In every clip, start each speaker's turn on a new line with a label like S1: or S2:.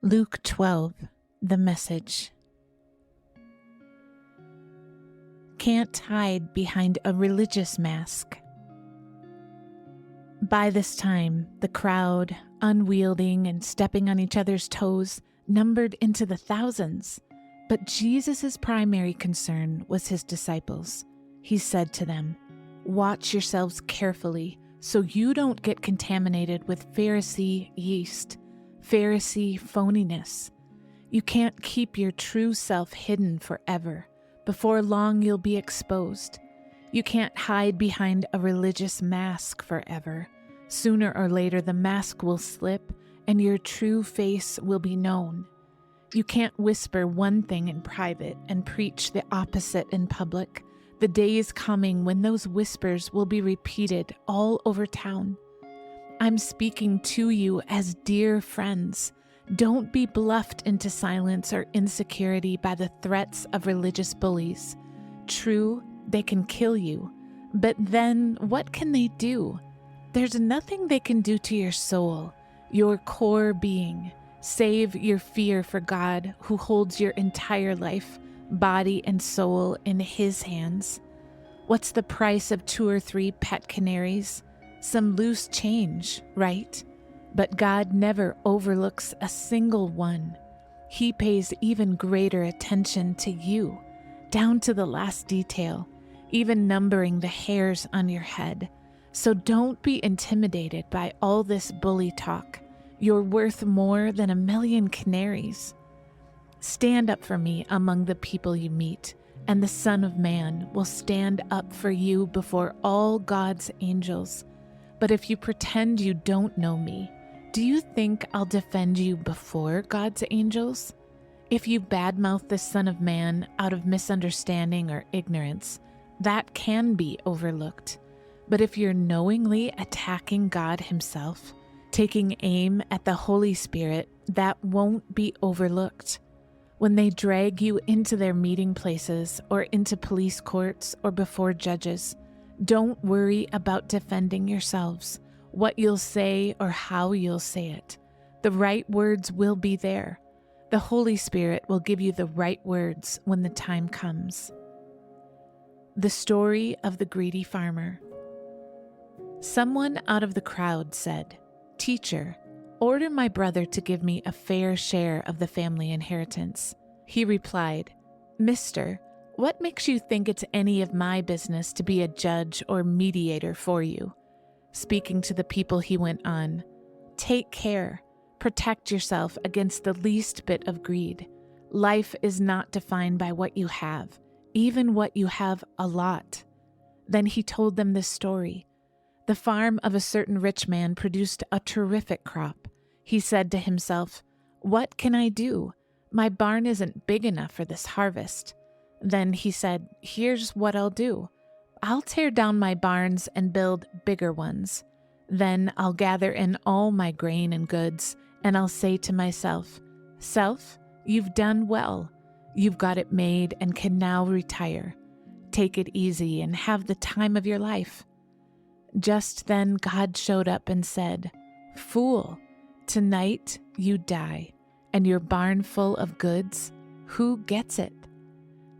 S1: Luke 12, the message. Can't hide behind a religious mask. By this time, the crowd, unwielding and stepping on each other's toes, numbered into the thousands. But Jesus' primary concern was his disciples. He said to them, "Watch yourselves carefully so you don't get contaminated with Pharisee yeast, Pharisee phoniness. You can't keep your true self hidden forever. Before long, you'll be exposed. You can't hide behind a religious mask forever. Sooner or later, the mask will slip and your true face will be known. You can't whisper one thing in private and preach the opposite in public. The day is coming when those whispers will be repeated all over town. I'm speaking to you as dear friends. Don't be bluffed into silence or insecurity by the threats of religious bullies. True, they can kill you, but then what can they do? There's nothing they can do to your soul, your core being, save your fear for God who holds your entire life, body and soul in His hands. What's the price of 2 or 3 pet canaries? Some loose change, right? But God never overlooks a single one. He pays even greater attention to you, down to the last detail, even numbering the hairs on your head. So don't be intimidated by all this bully talk. You're worth more than 1,000,000 canaries. Stand up for me among the people you meet, and the Son of Man will stand up for you before all God's angels. But if you pretend you don't know me, do you think I'll defend you before God's angels? If you badmouth the Son of Man out of misunderstanding or ignorance, that can be overlooked. But if you're knowingly attacking God Himself, taking aim at the Holy Spirit, that won't be overlooked. When they drag you into their meeting places or into police courts or before judges, don't worry about defending yourselves, what you'll say or how you'll say it. The right words will be there. The Holy Spirit will give you the right words when the time comes. The story of the greedy farmer. Someone out of the crowd said, "Teacher, order my brother to give me a fair share of the family inheritance." He replied, "Mister, what makes you think it's any of my business to be a judge or mediator for you?" Speaking to the people, he went on, "Take care. Protect yourself against the least bit of greed. Life is not defined by what you have, even what you have a lot." Then he told them this story. The farm of a certain rich man produced a terrific crop. He said to himself, "What can I do? My barn isn't big enough for this harvest." Then he said, "Here's what I'll do. I'll tear down my barns and build bigger ones. Then I'll gather in all my grain and goods, and I'll say to myself, 'Self, you've done well. You've got it made and can now retire. Take it easy and have the time of your life.' Just then God showed up and said, 'Fool, tonight you die, and your barn full of goods, who gets it?'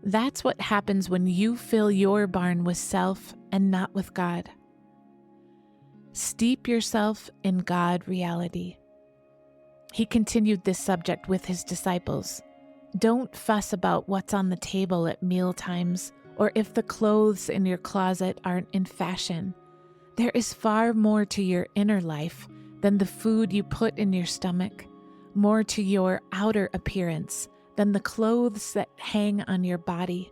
S1: That's what happens when you fill your barn with self and not with God. Steep yourself in God reality." He continued this subject with his disciples. Don't fuss about what's on the table at meal times or if the clothes in your closet aren't in fashion. There is far more to your inner life than the food you put in your stomach, more to your outer appearance than the clothes that hang on your body.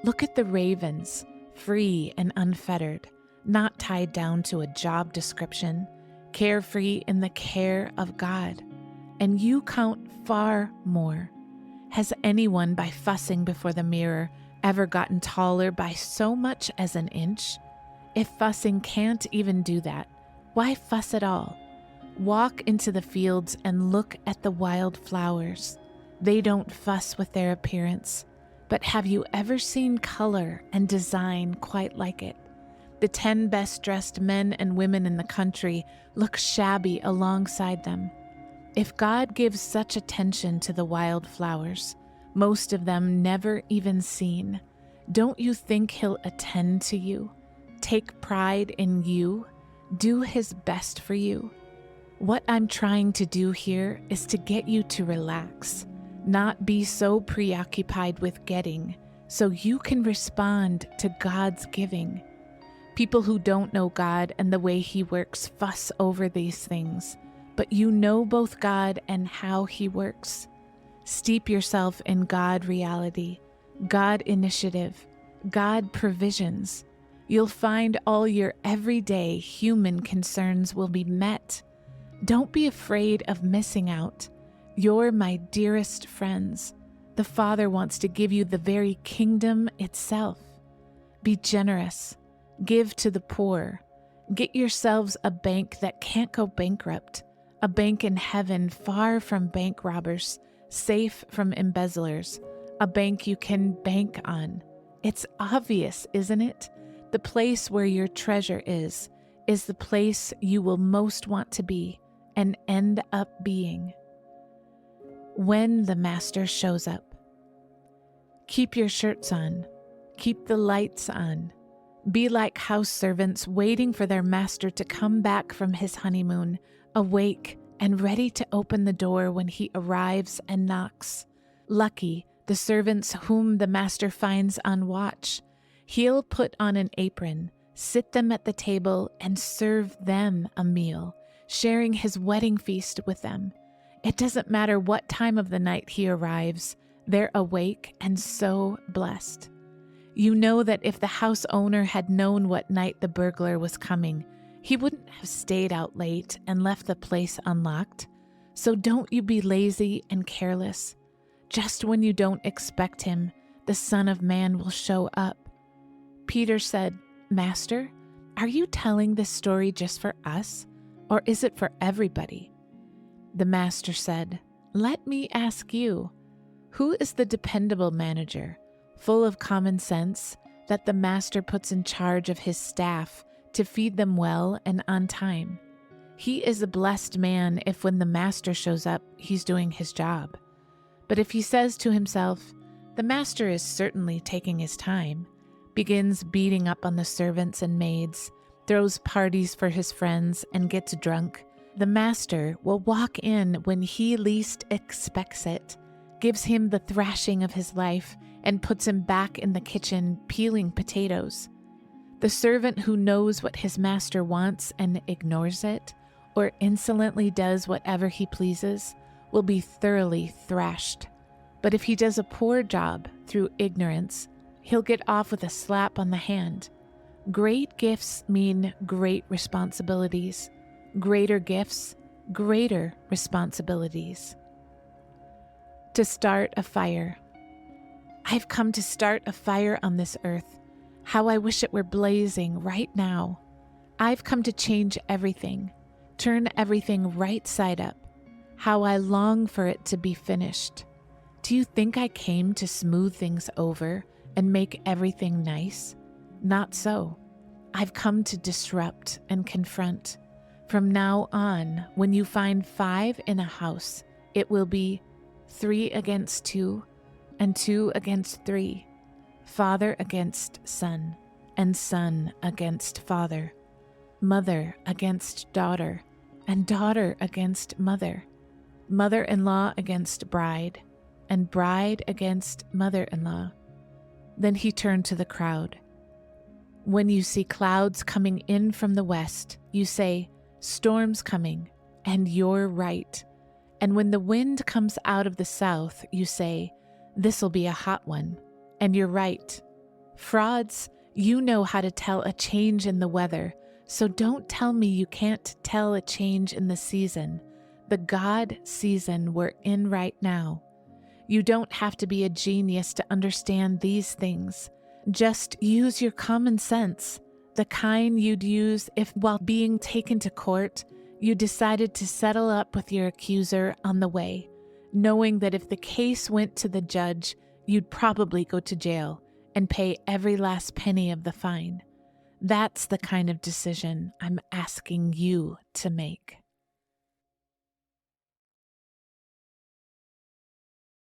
S1: Look at the ravens, free and unfettered, not tied down to a job description, carefree in the care of God. And you count far more. Has anyone, by fussing before the mirror, ever gotten taller by so much as an inch? If fussing can't even do that, why fuss at all? Walk into the fields and look at the wild flowers. They don't fuss with their appearance, but have you ever seen color and design quite like it? The 10 best dressed men and women in the country look shabby alongside them. If God gives such attention to the wildflowers, most of them never even seen, don't you think He'll attend to you, take pride in you, do His best for you? What I'm trying to do here is to get you to relax, not be so preoccupied with getting, so you can respond to God's giving. People who don't know God and the way He works fuss over these things, but you know both God and how He works. Steep yourself in God reality, God initiative, God provisions. You'll find all your everyday human concerns will be met. Don't be afraid of missing out. You're my dearest friends. The Father wants to give you the very kingdom itself. Be generous. Give to the poor. Get yourselves a bank that can't go bankrupt, a bank in heaven far from bank robbers, safe from embezzlers, a bank you can bank on. It's obvious, isn't it? The place where your treasure is the place you will most want to be and end up being. When the Master shows up, keep your shirts on, keep the lights on. Be like house servants waiting for their master to come back from his honeymoon, awake and ready to open the door when he arrives and knocks. Lucky the servants whom the master finds on watch. He'll put on an apron, sit them at the table, and serve them a meal, sharing his wedding feast with them. It doesn't matter what time of the night he arrives, they're awake and so blessed. You know that if the house owner had known what night the burglar was coming, he wouldn't have stayed out late and left the place unlocked. So don't you be lazy and careless. Just when you don't expect him, the Son of Man will show up. Peter said, "Master, are you telling this story just for us, or is it for everybody?" The Master said, "Let me ask you, who is the dependable manager, full of common sense, that the master puts in charge of his staff to feed them well and on time? He is a blessed man if when the master shows up, he's doing his job. But if he says to himself, 'The master is certainly taking his time,' begins beating up on the servants and maids, throws parties for his friends, and gets drunk, the master will walk in when he least expects it, gives him the thrashing of his life, and puts him back in the kitchen peeling potatoes. The servant who knows what his master wants and ignores it, or insolently does whatever he pleases, will be thoroughly thrashed. But if he does a poor job through ignorance, he'll get off with a slap on the hand. Great gifts mean great responsibilities. Greater gifts, greater responsibilities. To start a fire. I've come to start a fire on this earth. How I wish it were blazing right now. I've come to change everything, turn everything right side up. How I long for it to be finished. Do you think I came to smooth things over and make everything nice? Not so. I've come to disrupt and confront. From now on, when you find 5 in a house, it will be 3 against 2, and 2 against 3, father against son, and son against father, mother against daughter, and daughter against mother, mother-in-law against bride, and bride against mother-in-law." Then he turned to the crowd. "When you see clouds coming in from the west, you say, 'Storm's coming,' and you're right. And when the wind comes out of the south, you say, 'This'll be a hot one,' and you're right. Frauds, you know how to tell a change in the weather, so don't tell me you can't tell a change in the season, the God season we're in right now. You don't have to be a genius to understand these things. Just use your common sense, the kind you'd use if, while being taken to court, you decided to settle up with your accuser on the way, knowing that if the case went to the judge, you'd probably go to jail and pay every last penny of the fine. That's the kind of decision I'm asking you to make."